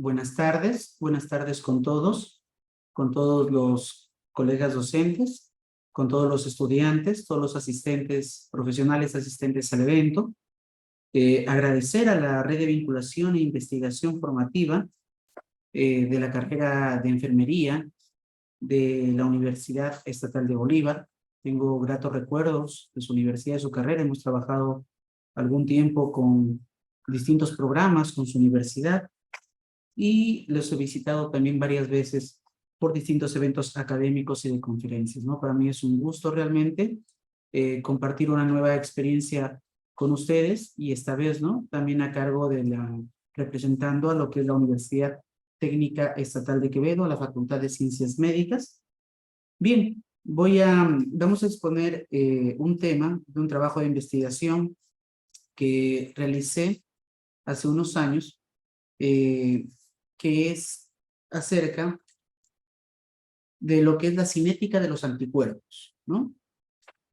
Buenas tardes con todos los colegas docentes, con todos los estudiantes, todos los asistentes profesionales, asistentes al evento. Agradecer a la Red de Vinculación e Investigación Formativa de la carrera de Enfermería de la Universidad Estatal de Bolívar. Tengo gratos recuerdos de su universidad, de su carrera. Hemos trabajado algún tiempo con distintos programas con su universidad y los he visitado también varias veces por distintos eventos académicos y de conferencias, ¿no? Para mí es un gusto realmente compartir una nueva experiencia con ustedes y esta vez, ¿no? También a cargo de representando a lo que es la Universidad Técnica Estatal de Quevedo, la Facultad de Ciencias Médicas. Bien, vamos a exponer un tema de un trabajo de investigación que realicé hace unos años, que es acerca de lo que es la cinética de los anticuerpos, ¿no?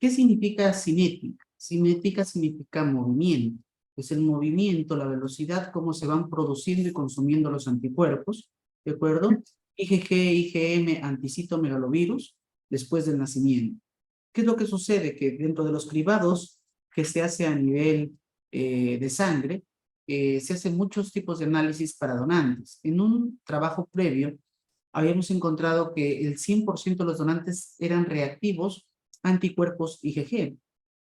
¿Qué significa cinética? Cinética significa movimiento. Es el movimiento, la velocidad, cómo se van produciendo y consumiendo los anticuerpos, ¿de acuerdo? IgG, IgM, anticitometalovirus, después del nacimiento. ¿Qué es lo que sucede? Que dentro de los cribados que se hace a nivel de sangre, se hacen muchos tipos de análisis para donantes. En un trabajo previo, habíamos encontrado que el 100% de los donantes eran reactivos a anticuerpos IgG.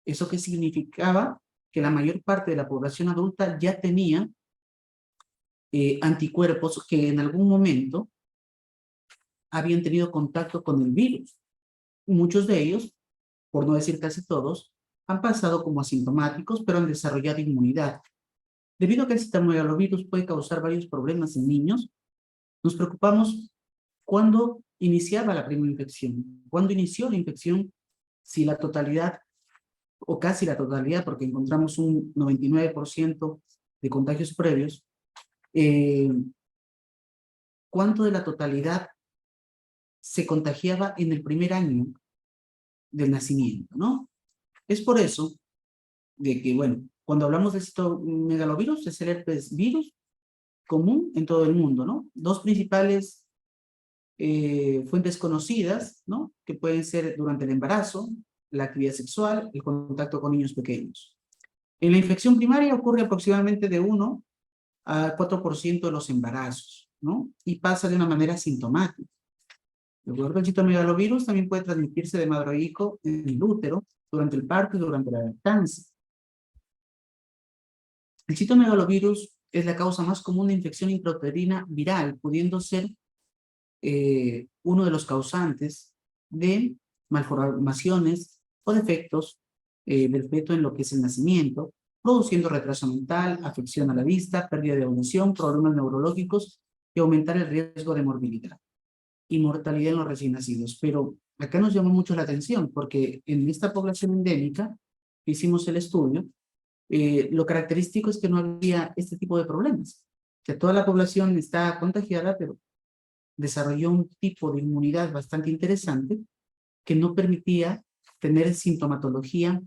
¿Eso qué significaba? Que la mayor parte de la población adulta ya tenía anticuerpos que en algún momento habían tenido contacto con el virus. Muchos de ellos, por no decir casi todos, han pasado como asintomáticos, pero han desarrollado inmunidad. Debido a que el citomegalovirus puede causar varios problemas en niños, nos preocupamos cuándo iniciaba la primera infección, cuándo inició la infección, si la totalidad o casi la totalidad, porque encontramos un 99% de contagios previos, cuánto de la totalidad se contagiaba en el primer año del nacimiento, ¿no? Es por eso de que, bueno, cuando hablamos de citomegalovirus, es el herpes virus común en todo el mundo, ¿no? Dos principales fuentes conocidas, ¿no? Que pueden ser durante el embarazo, la actividad sexual, el contacto con niños pequeños. En la infección primaria ocurre aproximadamente de 1 a 4% de los embarazos, ¿no? Y pasa de una manera sintomática. El citomegalovirus también puede transmitirse de madre a hijo en el útero, durante el parto y durante la lactancia. El citomegalovirus es la causa más común de infección intrauterina viral, pudiendo ser uno de los causantes de malformaciones o defectos del feto en lo que es el nacimiento, produciendo retraso mental, afección a la vista, pérdida de audición, problemas neurológicos y aumentar el riesgo de morbilidad y mortalidad en los recién nacidos. Pero acá nos llamó mucho la atención porque en esta población endémica que hicimos el estudio, lo característico es que no había este tipo de problemas. O sea, toda la población está contagiada, pero desarrolló un tipo de inmunidad bastante interesante que no permitía tener sintomatología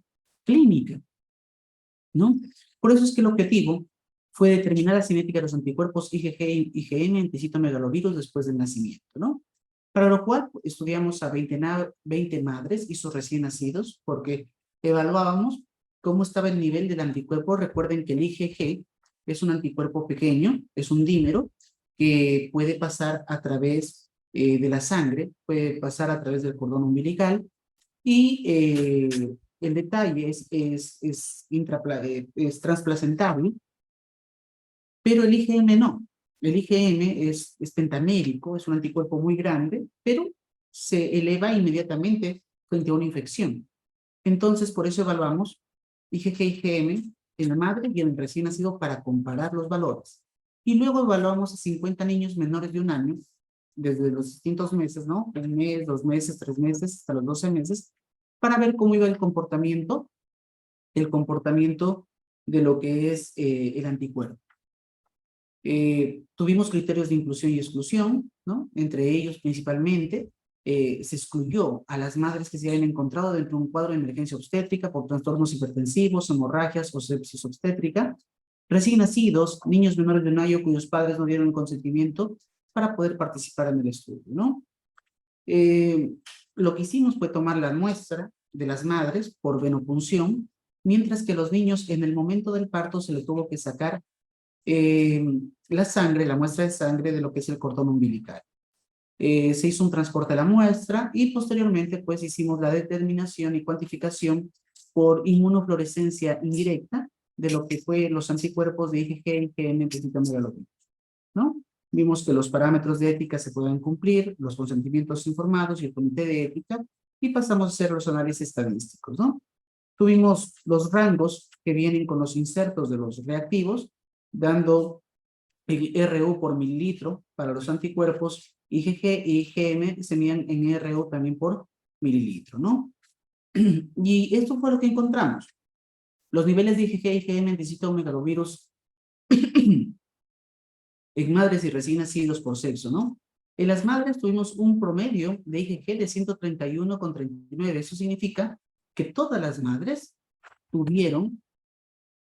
clínica, ¿no? Por eso es que el objetivo fue determinar la cinética de los anticuerpos IgG y IgM anticitometalovirus después del nacimiento, ¿no? Para lo cual estudiamos a 20 madres y sus recién nacidos, porque evaluábamos cómo estaba el nivel del anticuerpo. Recuerden que el IgG es un anticuerpo pequeño, es un dímero, que puede pasar a través de la sangre, puede pasar a través del cordón umbilical, y el detalle es transplacentable, pero el IgM no. El IgM es pentamérico, es un anticuerpo muy grande, pero se eleva inmediatamente frente a una infección. Entonces, por eso evaluamos IgG-IgM en la madre y en el recién nacido para comparar los valores. Y luego evaluamos a 50 niños menores de 1 año, desde los distintos meses, ¿no? 1 mes, 2 meses, 3 meses, hasta los 12 meses, para ver cómo iba el comportamiento de lo que es el anticuerpo. Tuvimos criterios de inclusión y exclusión, ¿no? Entre ellos, principalmente, se excluyó a las madres que se habían encontrado dentro de un cuadro de emergencia obstétrica por trastornos hipertensivos, hemorragias o sepsis obstétrica, Recién nacidos, niños menores de un año cuyos padres no dieron el consentimiento para poder participar en el estudio, ¿no? Lo que hicimos fue tomar la muestra de las madres por venopunción, mientras que los niños en el momento del parto se les tuvo que sacar la sangre, la muestra de sangre de lo que es el cordón umbilical. Se hizo un transporte de la muestra y posteriormente pues hicimos la determinación y cuantificación por inmunofluorescencia indirecta de lo que fue los anticuerpos de IgG, IgM, megalobina, ¿no? Vimos que los parámetros de ética se pueden cumplir, los consentimientos informados y el comité de ética, y pasamos a hacer los análisis estadísticos, ¿no? Tuvimos los rangos que vienen con los insertos de los reactivos, dando RU por mililitro para los anticuerpos, IgG y IgM se miden en RU también por mililitro, ¿no? Y esto fue lo que encontramos. Los niveles de IgG y IgM en citomegalovirus en madres y recién nacidos por sexo, ¿no? En las madres tuvimos un promedio de IgG de 131,39. Eso significa que todas las madres tuvieron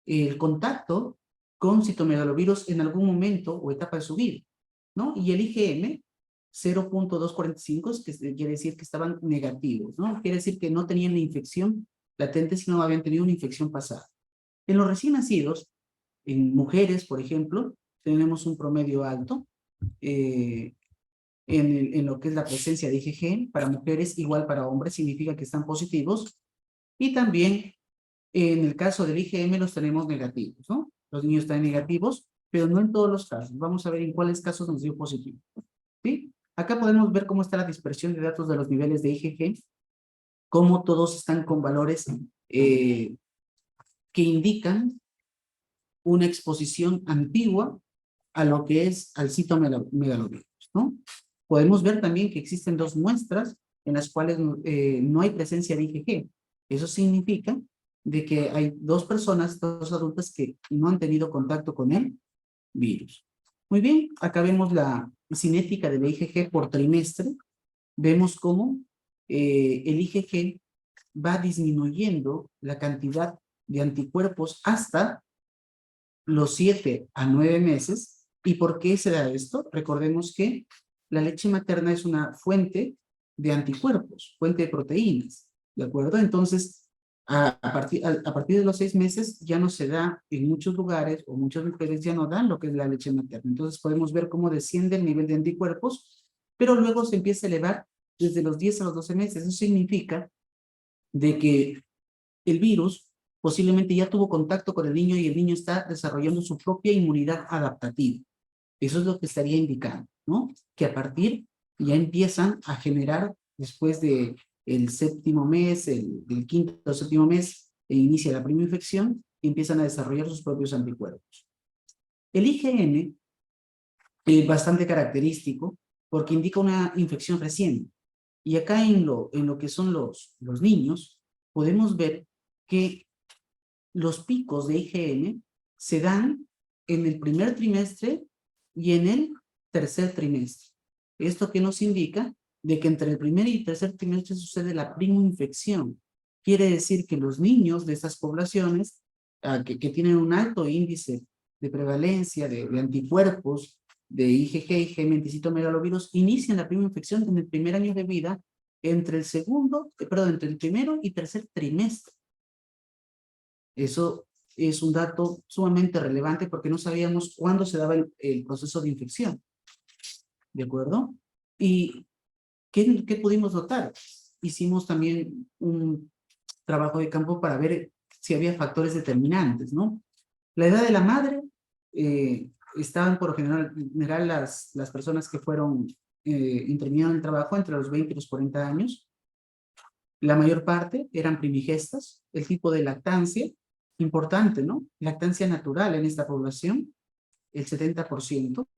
el contacto con citomegalovirus en algún momento o etapa de su vida, ¿no? Y el IgM, 0.245, que quiere decir que estaban negativos, ¿no? Quiere decir que no tenían la infección latente, sino habían tenido una infección pasada. En los recién nacidos, en mujeres, por ejemplo, tenemos un promedio alto en lo que es la presencia de IgG. Para mujeres, igual para hombres, significa que están positivos. Y también en el caso del IgM los tenemos negativos, ¿no? Los niños están negativos, pero no en todos los casos. Vamos a ver en cuáles casos nos dio positivo, ¿sí? Acá podemos ver cómo está la dispersión de datos de los niveles de IgG, cómo todos están con valores que indican una exposición antigua a lo que es al citomegalovirus, ¿no? Podemos ver también que existen dos muestras en las cuales no hay presencia de IgG. Eso significa de que hay dos personas, dos adultas que no han tenido contacto con el virus. Muy bien, acá vemos la cinética del IgG por trimestre. Vemos cómo el IgG va disminuyendo la cantidad de anticuerpos hasta los 7 a 9 meses. ¿Y por qué se da esto? Recordemos que la leche materna es una fuente de anticuerpos, fuente de proteínas, ¿de acuerdo? Entonces, a partir de los 6 meses ya no se da en muchos lugares, o muchas mujeres ya no dan lo que es la leche materna. Entonces podemos ver cómo desciende el nivel de anticuerpos, pero luego se empieza a elevar desde los 10 a los 12 meses. Eso significa de que el virus posiblemente ya tuvo contacto con el niño y el niño está desarrollando su propia inmunidad adaptativa. Eso es lo que estaría indicando, ¿no? Que a partir ya empiezan a generar, después de el séptimo mes, del quinto o séptimo mes, e inicia la primera infección, empiezan a desarrollar sus propios anticuerpos. El IgN es bastante característico porque indica una infección reciente. Y acá en lo que son los niños, podemos ver que los picos de IgM se dan en el primer trimestre y en el tercer trimestre. ¿Esto qué nos indica? De que entre el primer y tercer trimestre sucede la primoinfección. Quiere decir que los niños de estas poblaciones que tienen un alto índice de prevalencia de anticuerpos de IgG, IgM, anticitomegalovirus, inician la primoinfección en el primer año de vida entre el primero y tercer trimestre. Eso es un dato sumamente relevante porque no sabíamos cuándo se daba el proceso de infección. ¿De acuerdo? ¿Y qué pudimos notar? Hicimos también un trabajo de campo para ver si había factores determinantes, ¿no? La edad de la madre, estaban por general las personas que fueron intervinieron en el trabajo entre los 20 y los 40 años. La mayor parte eran primigestas. El tipo de lactancia, importante, ¿no? Lactancia natural en esta población, el 70%.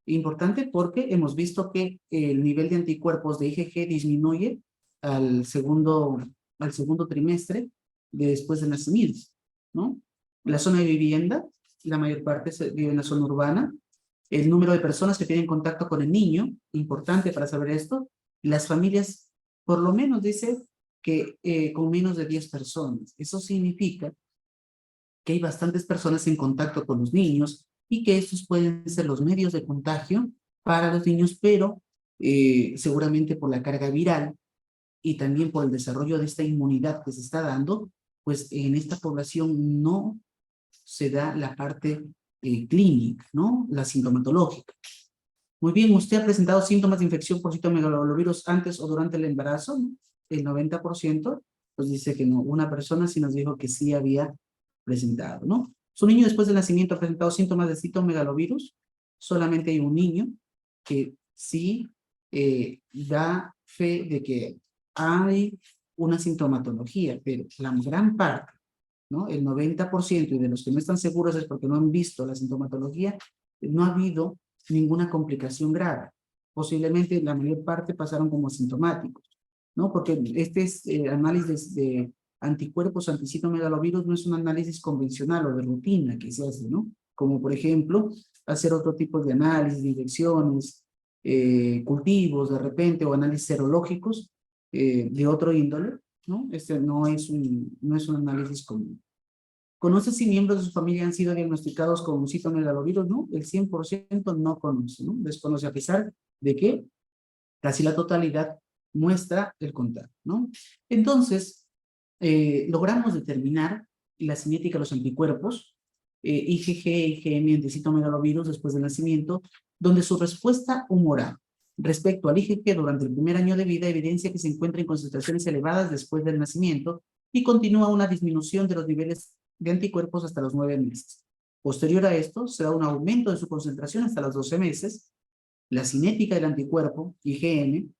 Importante porque hemos visto que el nivel de anticuerpos de IgG disminuye al segundo trimestre después del nacimiento, ¿no? La zona de vivienda, la mayor parte vive en la zona urbana. El número de personas que tienen contacto con el niño, importante para saber esto. Las familias, por lo menos dice que con menos de 10 personas. Eso significa que hay bastantes personas en contacto con los niños y que estos pueden ser los medios de contagio para los niños, pero seguramente por la carga viral y también por el desarrollo de esta inmunidad que se está dando, pues en esta población no se da la parte clínica, ¿no? La sintomatológica. Muy bien, ¿usted ha presentado síntomas de infección por citomegalovirus antes o durante el embarazo? ¿No? El 90%, pues dice que no. Una persona sí nos dijo que sí había presentado, ¿no? ¿Su niño después del nacimiento ha presentado síntomas de citomegalovirus? Solamente hay un niño que sí da fe de que hay una sintomatología, pero la gran parte, ¿no? El 90% y de los que no están seguros es porque no han visto la sintomatología, no ha habido ninguna complicación grave. Posiblemente la mayor parte pasaron como asintomáticos, ¿no? Porque este es, análisis de anticuerpos anticitomegalovirus no es un análisis convencional o de rutina que se hace, ¿no? Como por ejemplo, hacer otro tipo de análisis de infecciones, cultivos de repente, o análisis serológicos de otro índole, ¿no? Este no es un análisis común. ¿Conoce si miembros de su familia han sido diagnosticados con citomegalovirus? No, el 100% no conoce, ¿no? Desconoce, a pesar de que casi la totalidad muestra el contacto, ¿no? Entonces, logramos determinar la cinética de los anticuerpos, IgG, IgM, anticitomegalovirus después del nacimiento, donde su respuesta humoral respecto al IgG durante el primer año de vida evidencia que se encuentra en concentraciones elevadas después del nacimiento y continúa una disminución de los niveles de anticuerpos hasta los 9 meses. Posterior a esto, se da un aumento de su concentración hasta los 12 meses. La cinética del anticuerpo, IgM,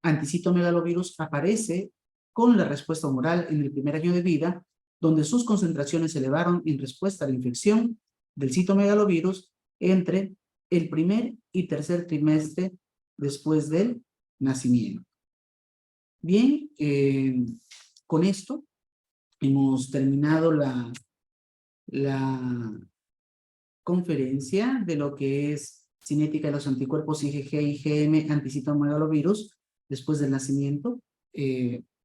anticitomegalovirus, aparece con la respuesta humoral en el primer año de vida, donde sus concentraciones se elevaron en respuesta a la infección del citomegalovirus entre el primer y tercer trimestre después del nacimiento. Bien, con esto hemos terminado la conferencia de lo que es cinética de los anticuerpos IgG, IgM, anticitomegalovirus después del nacimiento.